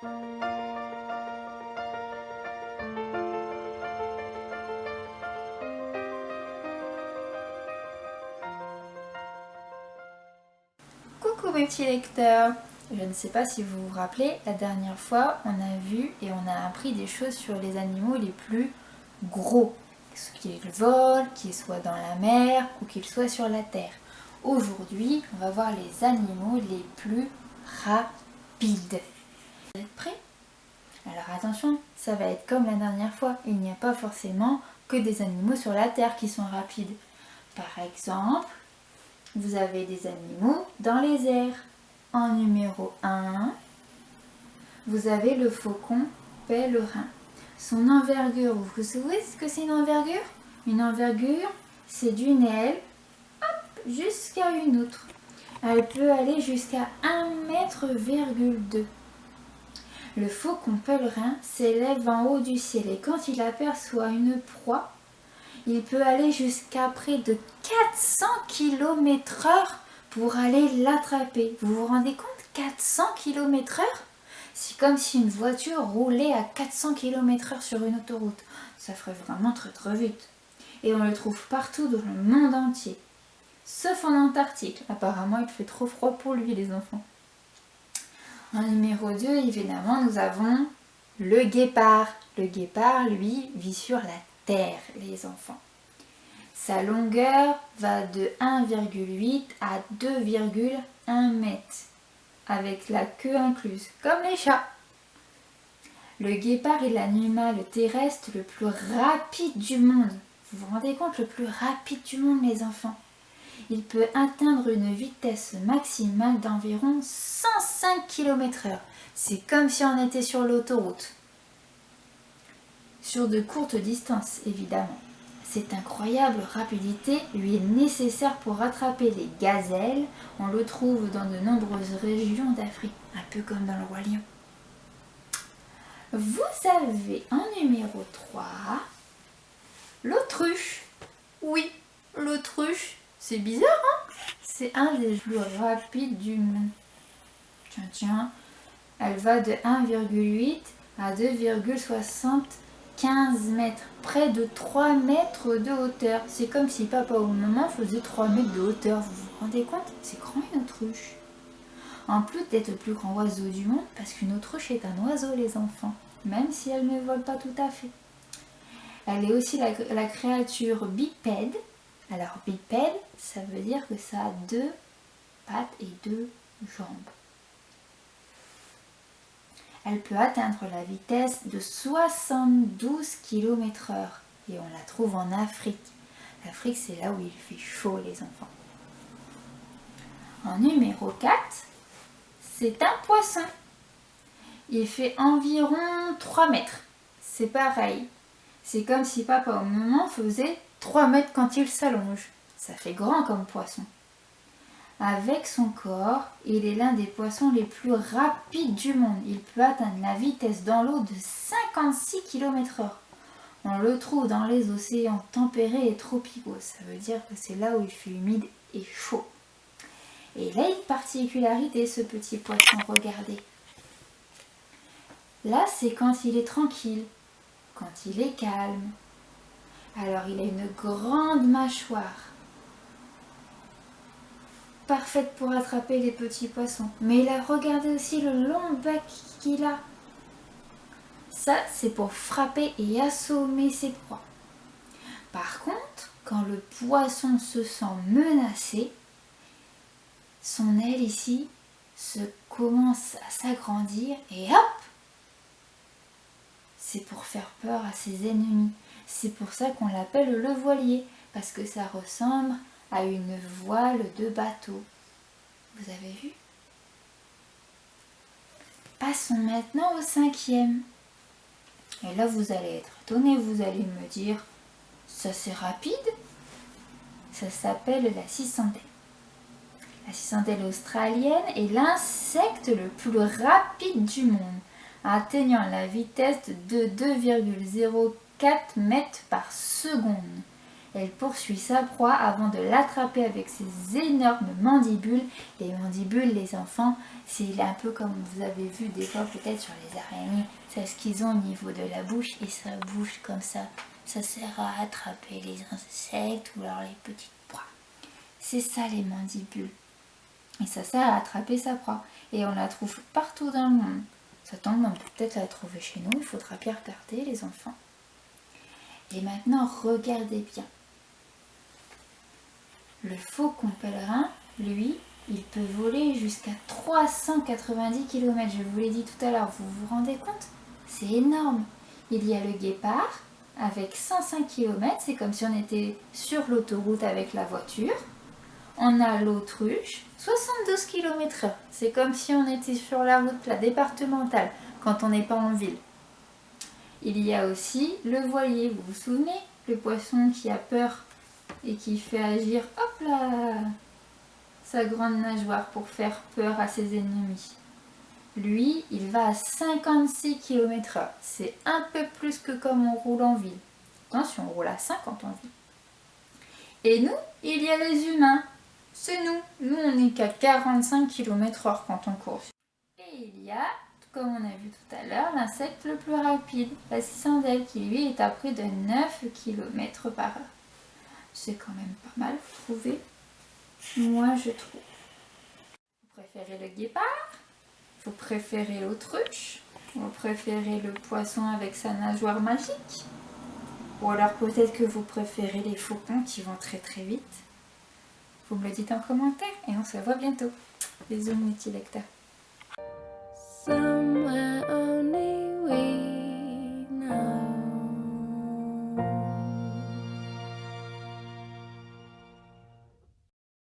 Coucou mes petits lecteurs, je ne sais pas si vous vous rappelez, la dernière fois on a vu et on a appris des choses sur les animaux les plus gros, qu'ils volent, qu'ils soient dans la mer ou qu'ils soient sur la terre. Aujourd'hui on va voir les animaux les plus rapides. Vous êtes prêts? Alors attention, ça va être comme la dernière fois, il n'y a pas forcément que des animaux sur la terre qui sont rapides. Par exemple, vous avez des animaux dans les airs. En numéro 1, vous avez le faucon pèlerin. Son envergure, vous savez ce que c'est une envergure? Une envergure, c'est d'une aile jusqu'à une autre. Elle peut aller jusqu'à 1,2 m. Le faucon pèlerin s'élève en haut du ciel et quand il aperçoit une proie, il peut aller jusqu'à près de 400 km/h pour aller l'attraper. Vous vous rendez compte? 400 km/h? C'est comme si une voiture roulait à 400 km/h sur une autoroute. Ça ferait vraiment très très vite. Et on le trouve partout dans le monde entier. Sauf en Antarctique. Apparemment, il fait trop froid pour lui, les enfants. En numéro 2, évidemment, nous avons le guépard. Le guépard, lui, vit sur la terre, les enfants. Sa longueur va de 1,8 à 2,1 m, avec la queue incluse, comme les chats. Le guépard est l'animal terrestre le plus rapide du monde. Vous vous rendez compte, le plus rapide du monde, les enfants? Il peut atteindre une vitesse maximale d'environ 105 km/h. C'est comme si on était sur l'autoroute. Sur de courtes distances, évidemment. Cette incroyable rapidité lui est nécessaire pour rattraper les gazelles. On le trouve dans de nombreuses régions d'Afrique, un peu comme dans le Roi Lion. Vous avez en numéro 3 l'autruche. Oui, l'autruche, c'est bizarre, hein? C'est un des plus rapides du monde. Tiens, elle va de 1,8 à 2,75 mètres, près de 3 mètres de hauteur. C'est comme si papa ou maman faisait 3 mètres de hauteur. Vous vous rendez compte? C'est grand une autruche. En plus d'être le plus grand oiseau du monde, parce qu'une autruche est un oiseau, les enfants, même si elle ne vole pas tout à fait. Elle est aussi la créature bipède. Alors bipède, ça veut dire que ça a 2 pattes et 2 jambes. Elle peut atteindre la vitesse de 72 km/h et on la trouve en Afrique. L'Afrique, c'est là où il fait chaud, les enfants. En numéro 4, c'est un poisson. Il fait environ 3 mètres. C'est pareil. C'est comme si papa ou maman faisait 3 mètres quand il s'allonge. Ça fait grand comme poisson. Avec son corps, il est l'un des poissons les plus rapides du monde. Il peut atteindre la vitesse dans l'eau de 56 km/h. On le trouve dans les océans tempérés et tropicaux. Ça veut dire que c'est là où il fait humide et chaud. Et il a une particularité, ce petit poisson, regardez. Là, c'est quand il est tranquille, quand il est calme. Alors, il a une grande mâchoire, parfaite pour attraper les petits poissons. Mais il a regardé aussi le long bec qu'il a. Ça, c'est pour frapper et assommer ses proies. Par contre, quand le poisson se sent menacé, son aile ici commence à s'agrandir et hop! C'est pour faire peur à ses ennemis. C'est pour ça qu'on l'appelle le voilier, parce que ça ressemble à une voile de bateau. Vous avez vu? Passons maintenant au 5e. Et là, vous allez être étonnés, vous allez me dire, ça c'est rapide? Ça s'appelle la cicentelle. La cicentelle australienne est l'insecte le plus rapide du monde, atteignant la vitesse de 2,04 mètres par seconde. Elle poursuit sa proie avant de l'attraper avec ses énormes mandibules. Les mandibules, les enfants, c'est un peu comme vous avez vu des fois peut-être sur les araignées. C'est ce qu'ils ont au niveau de la bouche et ça bouge comme ça. Ça sert à attraper les insectes ou alors les petites proies. C'est ça les mandibules. Et ça sert à attraper sa proie. Et on la trouve partout dans le monde. Ça tombe, on peut peut-être la trouver chez nous. Il faudra bien regarder les enfants. Et maintenant, regardez bien. Le faucon pèlerin, lui, il peut voler jusqu'à 390 km. Je vous l'ai dit tout à l'heure, vous vous rendez compte? C'est énorme. Il y a le guépard avec 105 km. C'est comme si on était sur l'autoroute avec la voiture. On a l'autruche, 72 km/h. C'est comme si on était sur la route, la départementale, quand on n'est pas en ville. Il y a aussi le voilier, vous vous souvenez? Le poisson qui a peur et qui fait agir, hop là, sa grande nageoire pour faire peur à ses ennemis. Lui, il va à 56 km/h. C'est un peu plus que comme on roule en ville. Attention, on roule à 50 en ville. Et nous, il y a les humains. C'est nous. Nous, on n'est qu'à 45 km/h quand on court. Et il y a, comme on a vu tout à l'heure, l'insecte le plus rapide, la cicindelle, qui lui est à près de 9 km/h. C'est quand même pas mal, vous trouvez? Moi, je trouve. Vous préférez le guépard? Vous préférez l'autruche? Vous préférez le poisson avec sa nageoire magique? Ou alors peut-être que vous préférez les faucons qui vont très très vite? Vous me le dites en commentaire et on se voit bientôt. Bisous, multi-lecteurs.